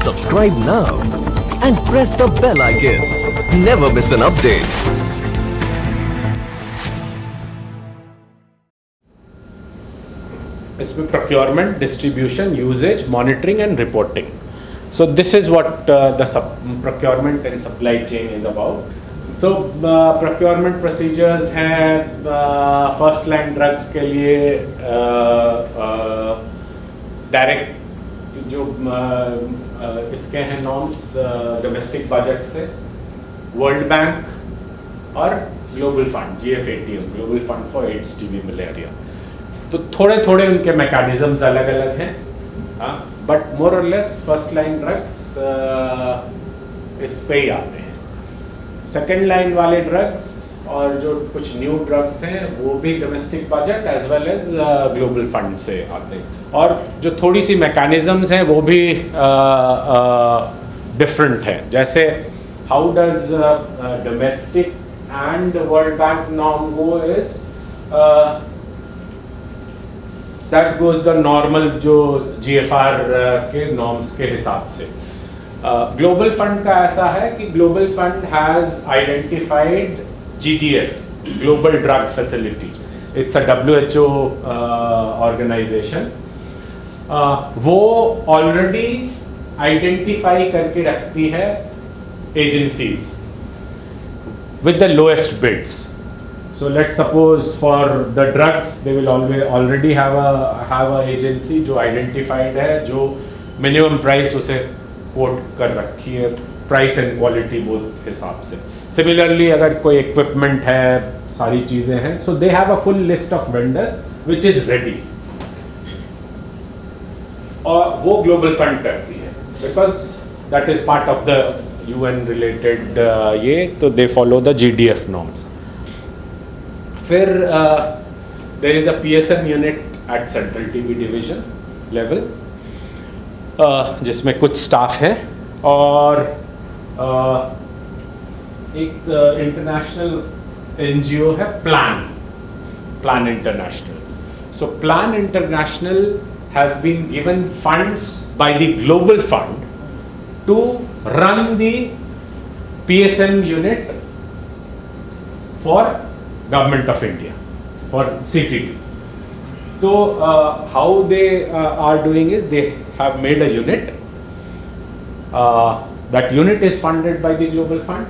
Subscribe now and press the bell icon. Never miss an update. इसमें procurement, distribution, usage, monitoring and reporting. So this is what the procurement and supply chain is about. So procurement procedures हैं first line drugs के लिए direct जो इसके हैं norms domestic budget से World Bank और Global Fund GFATM Global Fund for AIDS TB Malaria. तो थोड़े थोड़े उनके मैकेनिज्म्स अलग अलग हैं, बट मोर और लेस फर्स्ट लाइन ड्रग्स इस पे ही आते हैं। सेकेंड लाइन वाले ड्रग्स और जो कुछ न्यू ड्रग्स हैं वो भी domestic budget as well as global fund से आते हैं, और जो थोड़ी सी मैकेनिज्म्स हैं वो भी डिफरेंट हैं। जैसे how does domestic and world bank norm go is that goes the normal जो GFR के नॉर्म्स के हिसाब से। ग्लोबल फंड का ऐसा है कि global fund has identified GDF global drug facility, it's a WHO organisation. वो ऑलरेडी आइडेंटिफाई करके रखती है agencies with the lowest bids. So let's suppose for the drugs they will already have a agency जो identified है, जो minimum price उसे quote कर रखी है, price and quality both हिसाब से। Similarly अगर कोई equipment है, सारी चीज़ें हैं, so they have a full list of vendors which is ready, और वो global fund करती है because that is part of the UN related ये, तो they follow the GDF norms. फिर there is a PSM unit at Central TB division level जिसमें कुछ staff है, और एक इंटरनेशनल NGO है Plan International. So Plan International has been given funds by the Global Fund to run the PSM unit for Government of India, for CTD. So how they are doing is they have made a unit. That unit is funded by the Global Fund.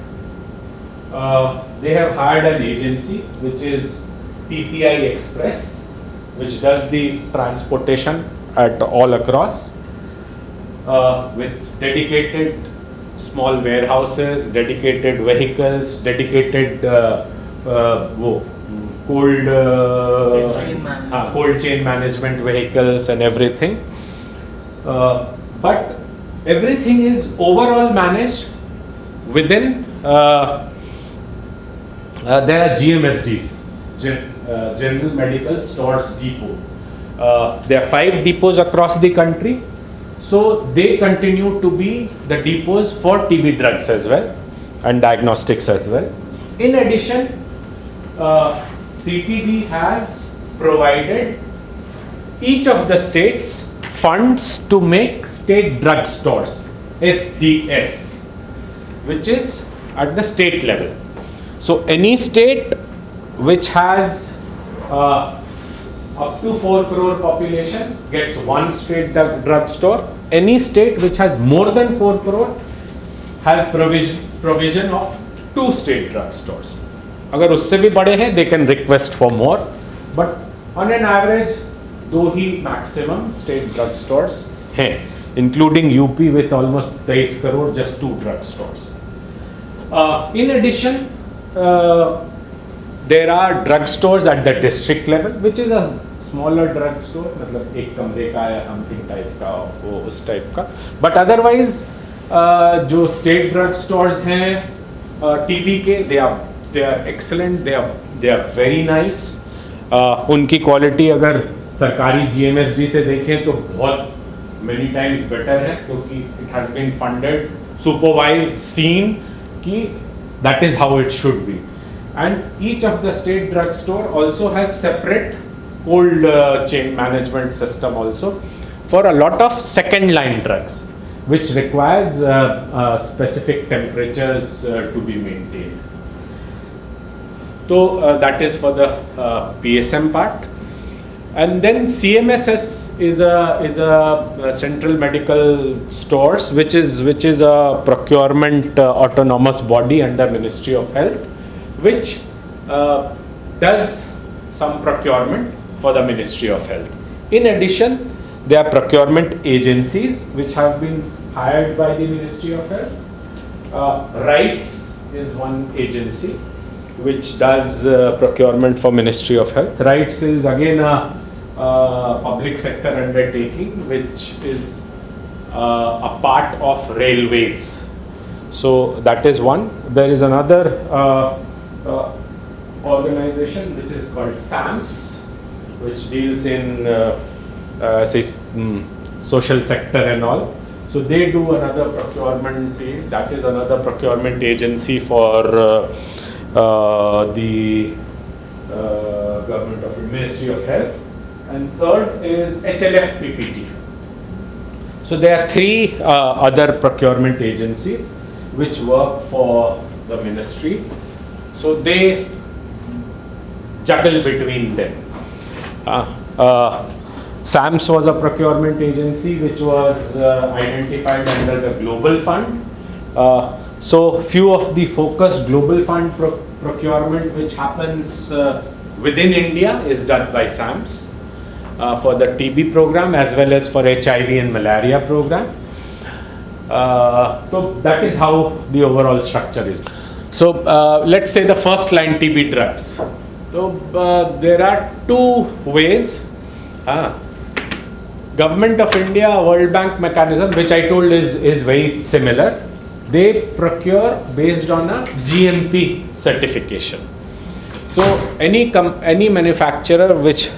They have hired an agency which is TCI Express, which does the transportation at all across, with dedicated small warehouses, dedicated vehicles, dedicated वो cold chain management vehicles and everything, but everything is overall managed within there are GMSDs, General Medical Stores Depot. There are 5 depots across the country, so they continue to be the depots for TB drugs as well and diagnostics as well. In addition, CTD has provided each of the states funds to make state drug stores, SDS, which is at the state level. So any state which has up to 4 crore population gets one state drug store. Any state which has more than 4 crore has provision of 2 state drug stores. अगर उससे भी बड़े हैं they can request for more, but on an average 2 he maximum state drug stores हैं, including UP with almost 23 crore, just 2 drug stores. In addition, there are drug stores at the district level, which is a smaller drug store, मतलब एक कमरे का या something type का, वो उस type का, but otherwise जो state drug stores हैं TB के, they are excellent, they are very nice. उनकी क्वालिटी अगर सरकारी GMSD से देखें तो बहुत many times better है, क्योंकि it has been funded, supervised, seen कि that is how it should be. And each of the state drug store also has separate cold chain management system also for a lot of second line drugs. which requires specific temperatures to be maintained. So that is for the PSM part. And then CMSS is a central medical stores, which is a procurement autonomous body under Ministry of Health, which does some procurement for the Ministry of Health. In addition, there are procurement agencies which have been hired by the Ministry of Health. RITES is one agency which does procurement for Ministry of Health. RITES is again a public sector undertaking which is a part of railways. So that is one. There is another organization which is called SAMS, which deals in social sector and all. So they do another procurement. That is another procurement agency for the government of Ministry of Health. And third is HLF PPT. So there are three other procurement agencies which work for the ministry. So they juggle between them. SAMS was a procurement agency which was identified under the Global Fund. So few of the focused Global Fund procurement which happens within India is done by SAMS. For the TB program as well as for HIV and malaria program. So that is how the overall structure is. So let's say the first line TB drugs. So there are two ways. Government of India, World Bank mechanism, which I told is very similar. They procure based on a GMP certification. So any manufacturer which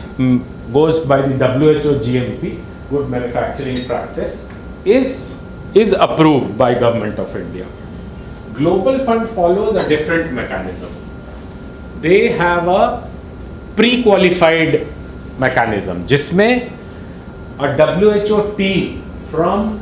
goes by the WHO GMP, Good Manufacturing Practice, is approved by Government of India. Global Fund follows a different mechanism. They have a pre-qualified mechanism, जिसमें a WHO team from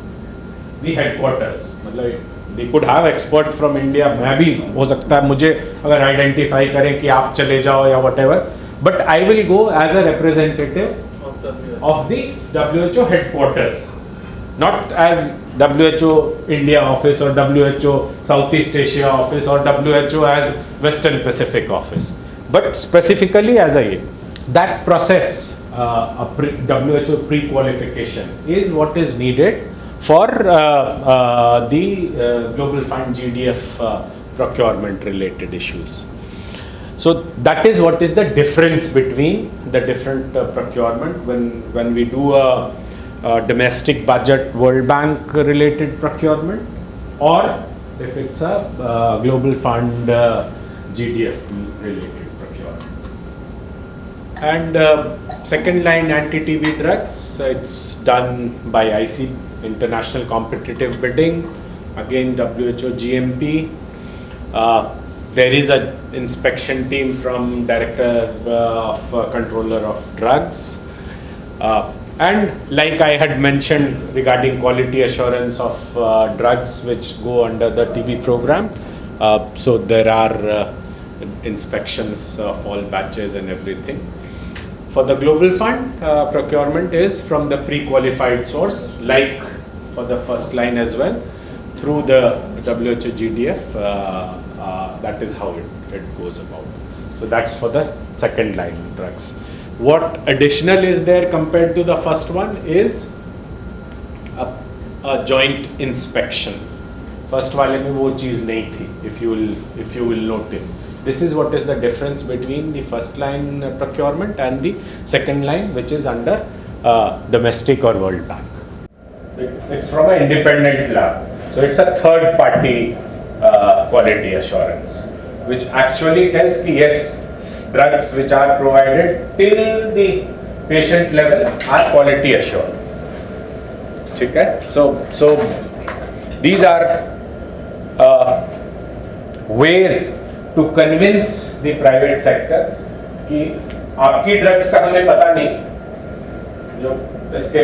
the headquarters, मतलब they could have expert from India. मैं भी हो सकता है मुझे अगर identify करें कि आप चले जाओ या whatever. But I will go as a representative of the WHO headquarters, not as WHO India office or WHO Southeast Asia office or WHO as Western Pacific office, but specifically as a that process, WHO pre-qualification is what is needed for the Global Fund GDF procurement related issues. So that is what is the difference between the different procurement when we do a domestic budget World Bank related procurement, or if it's a Global Fund GDF related procurement. And second line anti-TB drugs, it's done by IC, International Competitive Bidding, again WHO GMP. There is a inspection team from Director of Controller of Drugs, and like I had mentioned regarding quality assurance of drugs which go under the TB program, so there are inspections of all batches and everything. For the Global Fund, procurement is from the pre-qualified source, like for the first line as well, through the WHO GDF. That is how it goes about. So that's for the second line drugs. What additional is there compared to the first one is a joint inspection. First वाले में वो चीज़ नहीं थी. If you will notice, this is what is the difference between the first line procurement and the second line, which is under domestic or World Bank. It's from an independent lab, so it's a third party quality assurance, which actually tells me yes, drugs which are provided till the patient level are quality assured. Okay? So these are ways to convince the private sector कि आपकी drugs का हमें पता नहीं, जो इसके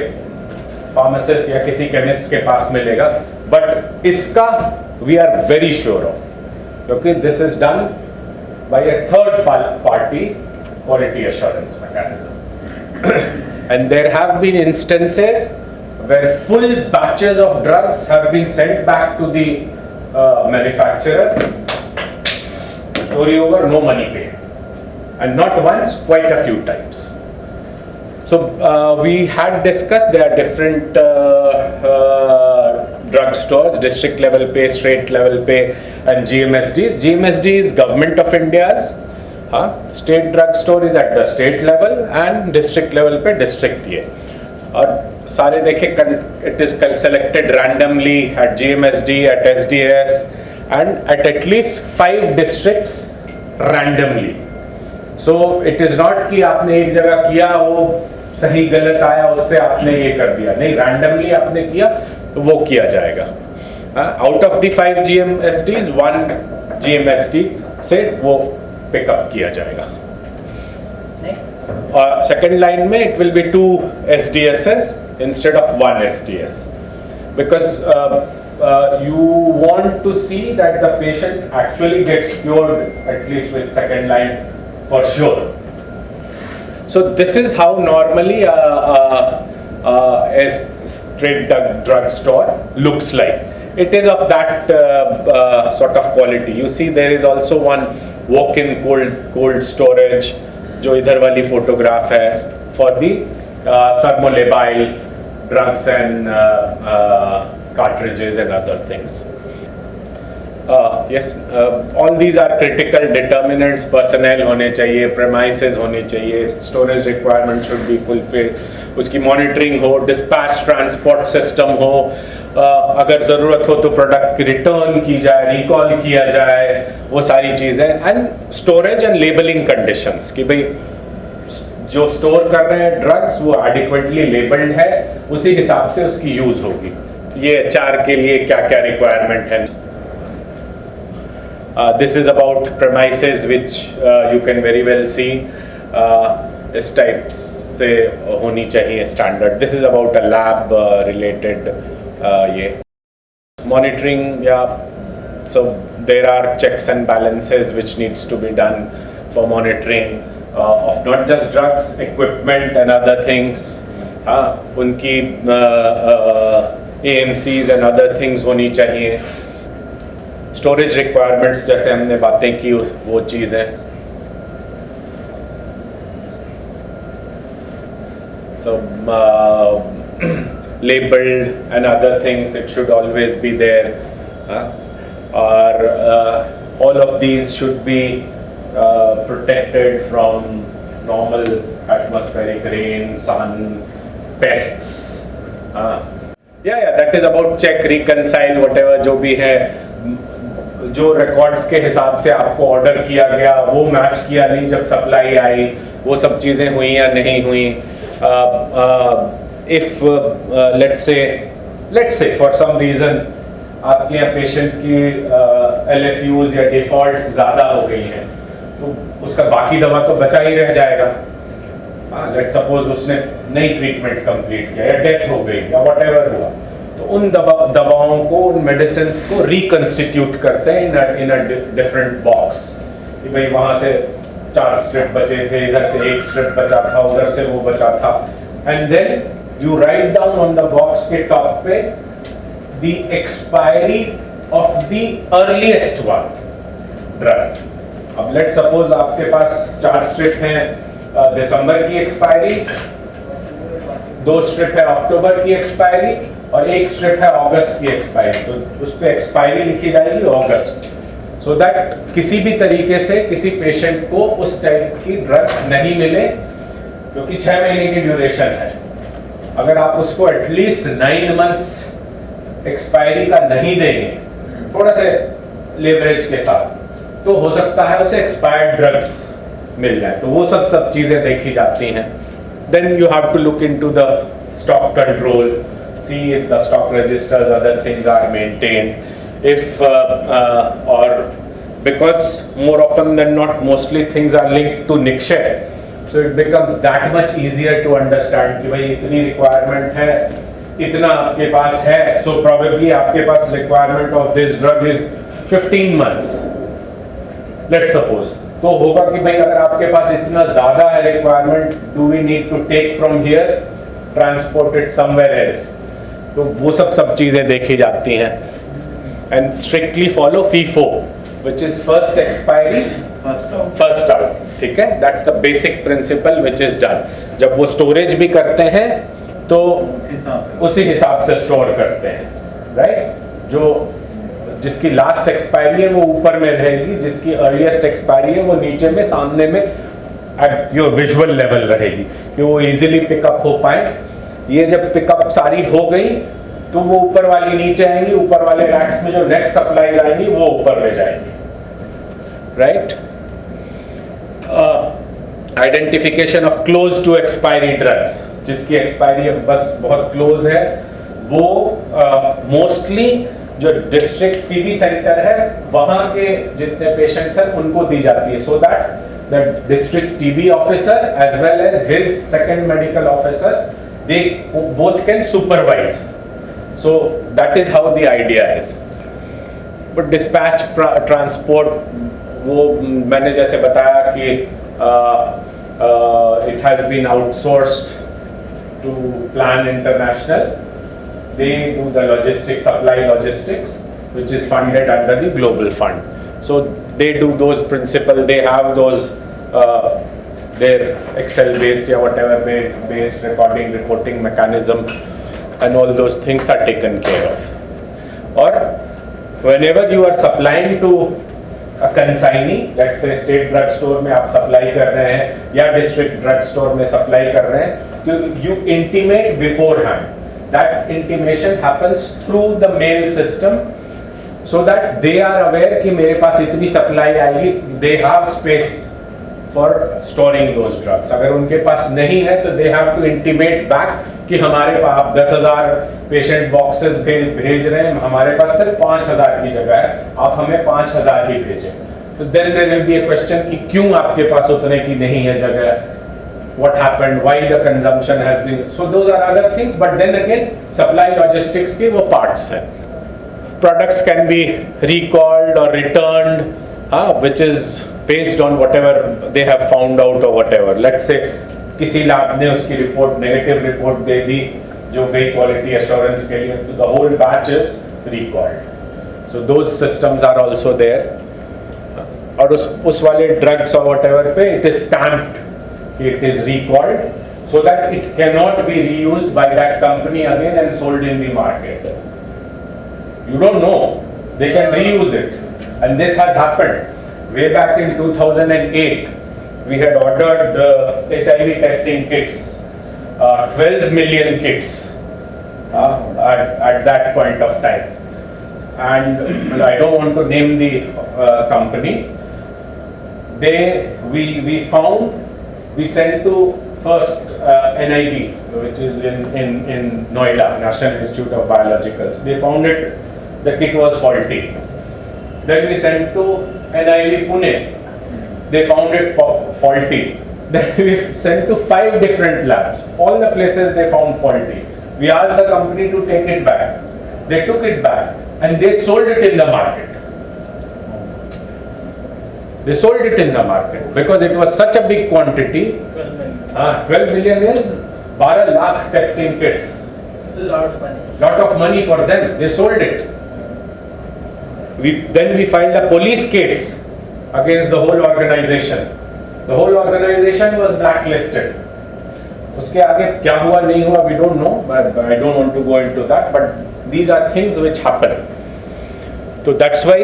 pharmacist या किसी केमिस्ट के पास मिलेगा, बट इसका we are very sure of, क्योंकि this is done by a third party quality assurance mechanism. And there have been instances where full batches of drugs have been sent back to the manufacturer, story over, no money paid, and not once, quite a few times. So we had discussed there are different drug stores, district level pay, state level pay, and GMSDs. GMSD is Government of India's. State drug store is at the state level and district level पे district ये, और सारे देखे it is selected randomly at GMSD, at SDS and at least 5 districts randomly. So it is not कि आपने एक जगह किया, वो सही गलत आया, उससे आपने ये कर दिया, नहीं, रैंडमली आपने किया तो वो किया जाएगा. Out of the 5 GMSDs 1 GMSD से वो पिकअप किया जाएगा. सेकेंड लाइन में it will be 2 SDSs instead of 1 SDS, because you want to see that the patient actually gets cured, at least with second line for sure. So this is how normally a straight drug store looks like. It is of that sort of quality. You see there is also one walk-in cold storage, जो इधर वाली photograph है, for the thermolabile drugs and cartridges and other things. Yes, all these are critical determinants. Personnel होने चाहिए, premises होने चाहिए, storage requirement should be fulfilled, उसकी monitoring हो, dispatch transport system हो, अगर ज़रूरत हो तो प्रोडक्ट की रिटर्न की जाए, रिकॉल किया जाए, वो सारी चीज़ें, and storage and labelling conditions कि भाई जो स्टोर कर रहे हैं ड्रग्स वो एडिक्वेटली लेबल्ड है, उसी हिसाब से उसकी यूज़ होगी. ये HR के लिए क्या क्या रिक्वायरमेंट है. This is about premises which you can very well see, इस टाइप से होनी चाहिए standard. This is about a lab related ये monitoring, so there are checks and balances which needs to be done for monitoring of not just drugs, equipment and other things. उनकी AMCs and other things होनी चाहिए. Storage requirements जैसे हमने बातें की, वो चीज़ है. So labeled and other things, it should always be there, or all of these should be protected from normal atmospheric rain, sun, pests. That is about check, reconcile, whatever जो भी है, जो रिकॉर्ड्स के हिसाब से आपको ऑर्डर किया गया वो मैच किया नहीं, जब सप्लाई आई वो सब चीज़ें हुई या नहीं हुई. If let's say for some reason आपके यहाँ पेशेंट की LFUs या डिफॉल्ट्स ज़्यादा हो गई हैं, तो उसका बाकी दवा तो बचा ही रह जाएगा. लेट्स सपोज उसने नई ट्रीटमेंट कंप्लीट किया या डेथ हो गई या व्हाटएवर हुआ, तो उन दवाओं को, उन मेडिसिन्स को रिकंस्टिट्यूट करते हैं इन अ डिफरेंट बॉक्स, कि भाई वहाँ से 4 स्ट्रिप बचे थे, इधर से 1 स्ट्रिप बचा था, उधर से वो बचा था, and then you write down on the box के टॉप पे the expiry of the earliest one drug. अब let's suppose आपके पास 4 स्ट्रिप हैं दिसंबर की एक्सपायरी, 2 स्ट्रिप है अक्टूबर की एक्सपायरी और 1 स्ट्रिप है अगस्त की एक्सपायरी, तो उस पे एक्सपायरी लिखी जाएगी अगस्त, सो दैट किसी भी तरीके से किसी पेशेंट को उस टाइप की ड्रग्स नहीं मिले, क्योंकि 6 महीने की ड्यूरेशन है. अगर आप उसको एटलीस्ट 9 मंथ्स एक्सपायरी का नहीं देंगे थोड़ा से लेवरेज के साथ, तो हो सकता है उसे एक्सपायर्ड ड्रग्स मिल जाए. तो वो सब चीज़ें देखी जाती हैं. Then you have to look into the stock control, see if the stock registers, other things are maintained, if और because more often than not mostly things are linked to Nikshay, so it becomes that much easier to understand कि भाई इतनी requirement है, इतना आपके पास है, so probably आपके पास requirement of this drug is 15 months, let's suppose. तो होगा कि भाई अगर आपके पास इतना ज़्यादा है requirement, do we need to take from here, transport it somewhere else? तो वो सब चीज़ें देखी जाती हैं. And strictly follow FIFO, which is first expiry, first out. ठीक है, that's the basic principle which is done. जब वो स्टोरेज भी करते हैं तो उसी हिसाब से स्टोर करते हैं, राइट? जो जिसकी लास्ट एक्सपायरी है वो ऊपर में रहेगी, जिसकी अर्लीस्ट एक्सपायरी है वो नीचे में सामने में एट योर विजुअल लेवल रहेगी कि वो इजीली पिकअप हो पाए. ये जब पिकअप सारी हो गई तो वो ऊपर वाली नीचे आएंगी, ऊपर वाले रैक्स में जो नेक्स्ट सप्लाईज आएंगी वो ऊपर में जाएंगी, right? Identification of close to expiry drugs, जिसकी एक्सपायरी बस बहुत क्लोज है, वो मोस्टली जो डिस्ट्रिक्ट टीबी सेंटर है वहां के जितने पेशेंट्स हैं उनको दी जाती है, so that the district TB officer as well as his second medical officer they both can supervise. So that is how the idea is. But dispatch transport, वो मैंने जैसे बताया कि it has been outsourced to Plan International. They do the logistics, supply logistics, which is funded under the Global Fund. So they do those principles. They have those their Excel based या whatever based reporting mechanism. And all those things are taken care of. Or whenever you are supplying to a consignee, let's say state drug store में आप supply कर रहे हैं या district drug store में supply कर रहे हैं, तो you intimate beforehand. That intimation happens through the mail system, so that they are aware कि मेरे पास इतनी supply आएगी. They have space for storing those drugs. अगर उनके पास नहीं है तो they have to intimate back कि हमारे पास आप 10,000 पेशेंट बॉक्सेस भेज रहे हैं, हमारे पास सिर्फ 5,000 की जगह है, आप हमें 5,000 ही भेजें. तो then there will be a question कि क्यों आपके पास उतने की नहीं है जगह, what happened, why the consumption has been, so those are other things. But then again supply logistics के वो parts हैं. Products can be recalled or returned, which is based on whatever they have found out or whatever. Let's say किसी lab ने उसकी report negative report दे दी जो गई क्वालिटी एश्योरेंस के लिए, तो the whole batch is recalled. So those systems are also there. और उस वाले ड्रग्स और व्हाटएवर पे it is stamped, it is recalled, so that it can not be reused by that company again and sold in the market. You don't know, they can reuse it, and this has happened way back in 2008. We had ordered HIV testing kits, 12 million kits at that point of time. And I don't want to name the company. We sent to first NIB, which is in Noida, National Institute of Biologicals. They found the kit was faulty. Then we sent to NIB Pune. They found it faulty. Then we sent to 5 different labs. All the places they found faulty. We asked the company to take it back. They took it back and they sold it in the market. They sold it in the market because it was such a big quantity. 12 million is 12 lakh testing kits. Lot of money for them. They sold it. Then we filed a police case against the whole organization. The whole organization was blacklisted. उसके आगे क्या हुआ नहीं हुआ we don't know, but I don't want to go into that. But these are things which happen. So that's why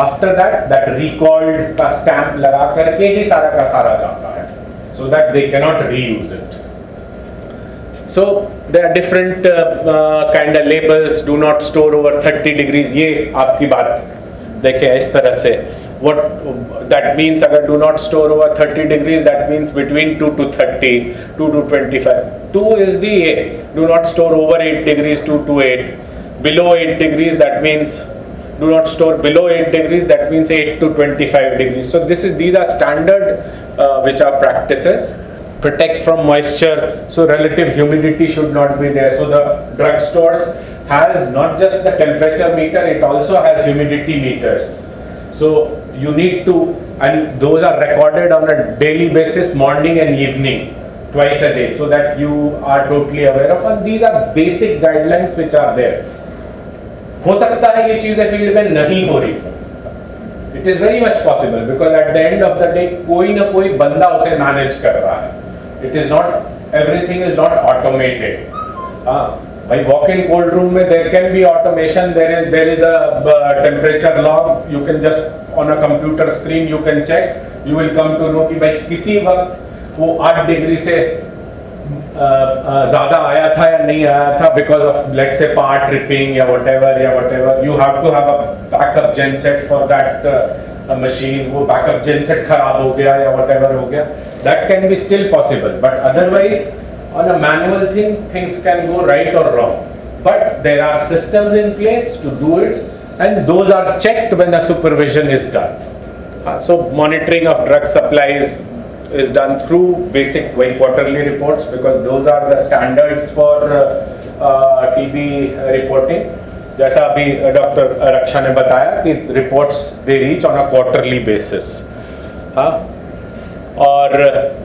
after that recalled का stamp लगा करके ही सारा का सारा जाता है, so that they cannot reuse it. So there are different kind of labels. Do not store over 30 degrees. ये आपकी बात देखिए इस तरह से. What that means, अगर do not store over 30 degrees, that means between 2 to 30, 2 to 25. 2 is the A. Do not store over 8 degrees, 2 to 8. Below 8 degrees, that means do not store below 8 degrees, that means 8 to 25 degrees. So these are standard which are practices. protect from moisture, so relative humidity should not be there. So the drug stores has not just the temperature meter, it also has humidity meters. So you need to, and those are recorded on a daily basis, morning and evening, twice a day, so that you are totally aware of. And these are basic guidelines which are there. हो सकता है ये चीजें field में नहीं हो रही, it is very much possible, because at the end of the day कोई ना कोई बंदा उसे मैनेज कर रहा है. It is not, everything is not automated. भाई वॉक इन कोल्ड रूम में there can be automation, there is a temperature log, you can just on a computer screen you can check, you will come to know कि भाई किसी वक्त वो 8 degree से ज़्यादा आया था या नहीं आया था, because of let's say part tripping या whatever. You have to have a backup genset for that machine. वो बैकअप जेनसेट खराब हो गया या व्हाटएवर हो गया, that can be still possible. But otherwise on a manual thing, things can go right or wrong. But there are systems in place to do it, and those are checked when a supervision is done. So monitoring of drug supplies is done through basic quarterly reports, because those are the standards for TB reporting. जैसा अभी doctor रक्षा ने बताया कि reports they reach on a quarterly basis. Or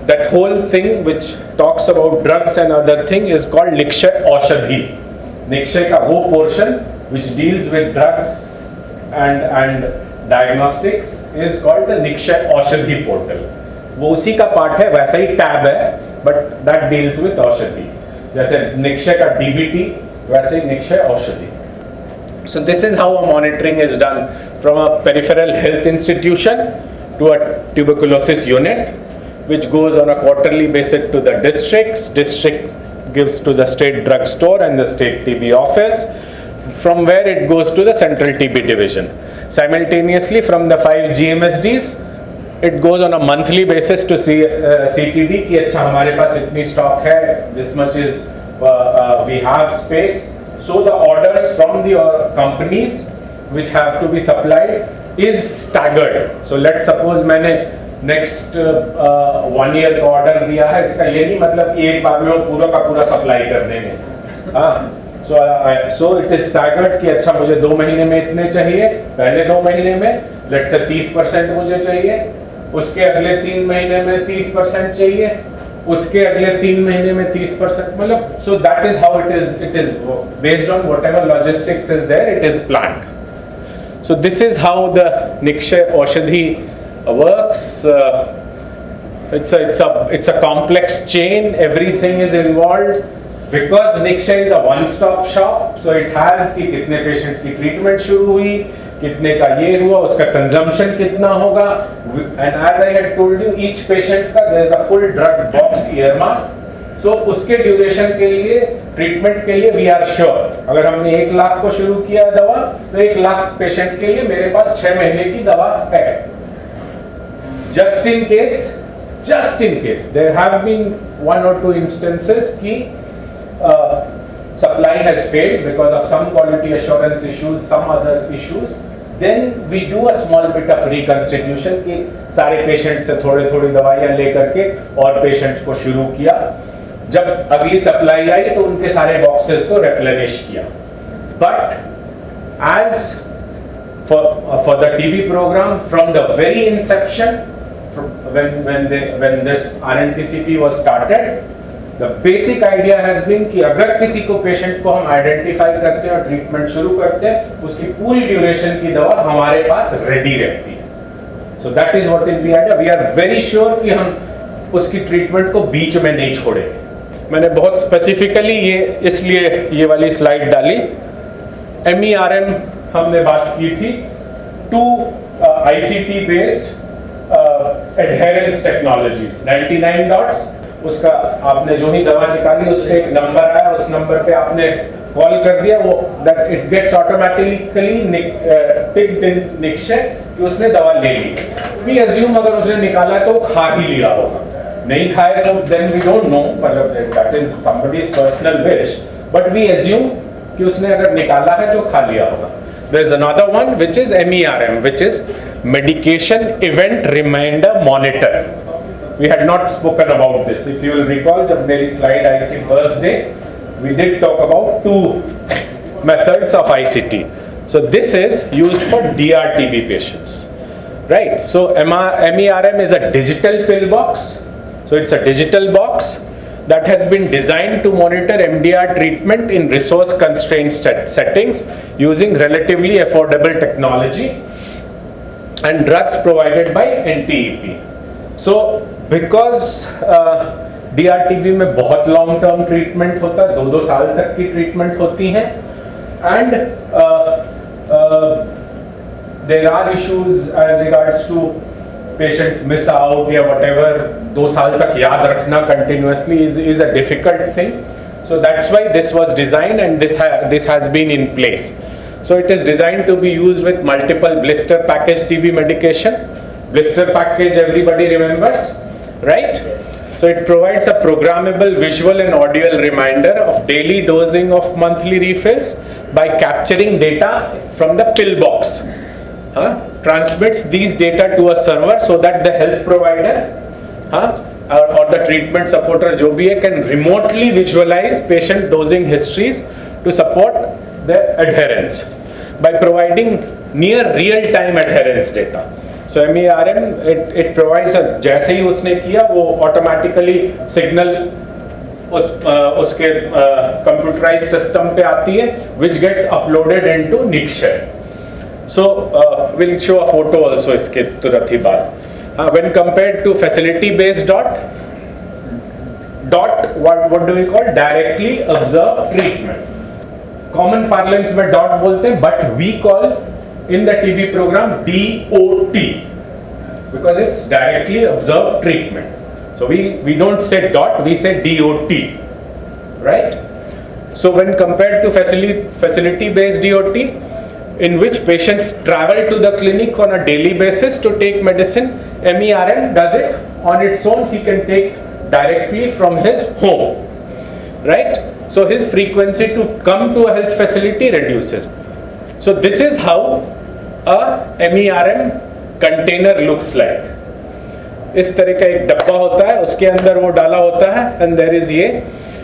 that whole thing which talks about drugs and other thing is called Nikshay Aushadhi. Nikshay का वो portion which deals with drugs and diagnostics is called the Nikshay Aushadhi portal. वो उसी का part है, वैसा ही tab है, but that deals with औषधि. जैसे निक्षय का DBT, वैसे ही निक्षय औषधि. So this is how a monitoring is done from a peripheral health institution to a tuberculosis unit, which goes on a quarterly basis to the districts. District gives to the state drug store and the state TB office, from where it goes to the central TB division. Simultaneously, from the 5 GMSDs, it goes on a monthly basis to CTD कि अच्छा हमारे पास इतनी stock है, this much is we have space. So the orders from the companies which have to be supplied is staggered. So let's suppose मैंने next 1 year का order दिया है, इसका ये नहीं मतलब कि एक बार में वो पूरा का पूरा सप्लाई कर देंगे. So it is staggered कि अच्छा मुझे 2 महीने में इतने चाहिए, पहले 2 महीने में let's say 30% मुझे चाहिए, उसके अगले 3 महीने में 30% चाहिए, उसके अगले 3 महीने में 30%, मतलब so that is how it is based on whatever logistics is there, it is planned. So this is how the Nikshay Aushadhi works. It's a complex chain. Everything is involved because Nikshay is a one-stop shop. So it has कि कितने patient की treatment शुरू हुई, कितने का ये हुआ, उसका consumption कितना होगा. And as I had told you, each patient का there is a full drug box earmarked. So उसके ड्यूरेशन के लिए, ट्रीटमेंट के लिए वी आर श्योर, अगर हमने 1 लाख को शुरू किया दवा तो 1 लाख पेशेंट के लिए मेरे पास 6 महीने की दवा है. Just in case there have been 1 or 2 instances कि supply has failed because of some quality assurance issues, some other issues, then we do a small bit of reconstitution कि सारे पेशेंट से थोड़ी दवाइयां लेकर के और पेशेंट को शुरू किया. जब अगली सप्लाई आई तो उनके सारे बॉक्सेस को रिप्लेनिश किया. But as for the TB programme from the very inception, when this RNTCP was started, the basic idea has been कि अगर किसी को पेशेंट को हम आइडेंटिफाई करते हैं और ट्रीटमेंट शुरू करते हैं, उसकी पूरी ड्यूरेशन की दवा हमारे पास रेडी रहती है. So that is what is the idea. We are very sure कि हम उसकी ट्रीटमेंट को बीच में नहीं छोड़ेंगे. मैंने बहुत स्पेसिफिकली ये इसलिए ये वाली स्लाइड डाली. MERM हमने बात की थी, 2 ICT based adherence technologies, 99 dots. उसका आपने जो ही दवा निकाली उस पे एक नंबर आया, उस नंबर पे आपने कॉल कर दिया, वो that it gets automatically ticked in Nikshay कि उसने दवा ले ली. वी अज्यूम अगर उसने निकाला है तो वो खा ही लिया होगा, नहीं खाए तो देन वी डोंट नो, मतलब that is somebody's personal wish, but we assume कि उसने अगर निकाला है तो खा लिया होगा. There is another one which is MERM, which is Medication Event Reminder Monitor. we had not spoken about this. If you will recall, जब मेरी slide आई थी first day, we did talk about two methods of ICT. So this is used for DRTB patients, right? So MERM is a digital pill box. So it's a digital box that has been designed to monitor MDR treatment in resource constrained settings using relatively affordable technology and drugs provided by NTEP. So because DRTB में बहुत long term treatment होता है, 2-2 साल तक की treatment होती है, and there are issues as regards to patients miss out या व्हाटएवर, 2 साल तक याद रखना continuously is a difficult thing. So that's why this was designed, and this has been in place. So it is designed to be used with multiple blister package TB medication. Blister package everybody remembers, right? Yes. So it provides a programmable visual and audio reminder of daily dosing of monthly refills by capturing data from the pill box. Transmits these data to a server so that the health provider or the treatment supporter जो भी है can remotely visualize patient dosing histories to support the adherence by providing near real time adherence data. So MERM it provides जैसे ही उसने किया वो automatically signal उसके computerized system पे आती है which gets uploaded into Nikshare. So we'll show a photo also इसके तुरंत ही बाद. When compared to facility-based what do we call? Directly observed treatment. Common parlance में dot बोलते हैं, but we call in the TB program DOT because it's directly observed treatment. So we don't say dot, we say DOT, right? So when compared to facility-based DOT, in which patients travel to the clinic on a daily basis to take medicine, MERM does it on its own. He can take directly from his home, right? So his frequency to come to a health facility reduces. So this is how a MERM container looks like. इस तरह का एक डब्बा होता है, उसके अंदर वो डाला होता है, and there is ये.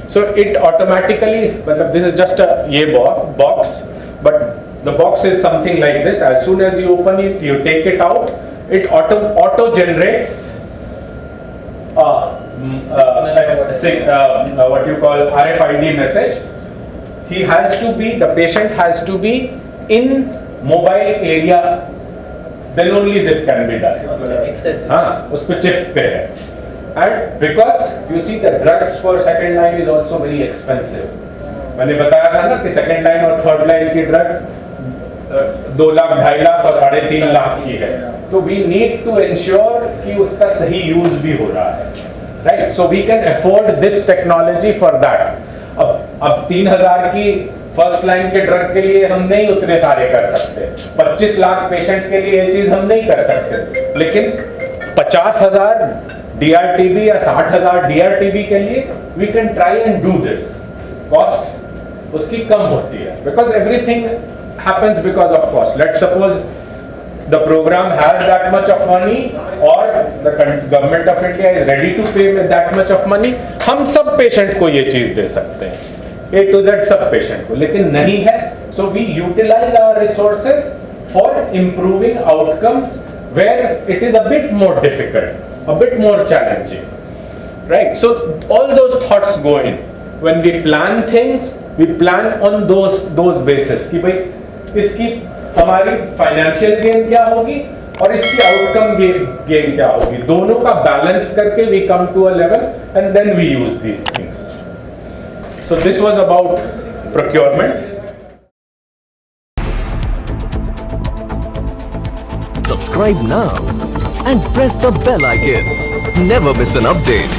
So it automatically, मतलब this is just a ये box, but the box is something like this. As soon as you open it, you take it out, it auto generates what you call RFID message. The patient has to be in mobile area, then only this can be done. हाँ, उस पे chip पे है. And because you see the drugs for second line is also very expensive. मैंने बताया था ना कि second line और third line की drug 2 लाख 2.5 लाख और 3.5 लाख की है, तो वी नीड टू इंश्योर कि उसका सही यूज भी हो रहा है, right? So we can afford this technology for that. अब 3,000 की फर्स्ट लाइन के ड्रग के लिए हम नहीं उतने सारे कर सकते, 25 लाख पेशेंट के लिए ये चीज हम नहीं कर सकते, लेकिन 50,000 DRTB या 60,000 DRTB के लिए we can try and do this. Cost उसकी कम होती है because everything happens because of cost. Let's suppose the program has that much of money or the government of India is ready to pay that much of money. हम सब patient को ये चीज दे सकते हैं, A to Z सब patient को, लेकिन नहीं है. So we utilize our resources for improving outcomes where it is a bit more difficult, a bit more challenging, right? So all those thoughts go in. When we plan things, we plan on those basis कि भाई इसकी हमारी financial gain क्या होगी और इसकी outcome gain क्या होगी, दोनों का बैलेंस करके we come to a level and then we use these things. So this was about procurement. Subscribe now and press the bell icon. Never miss an update.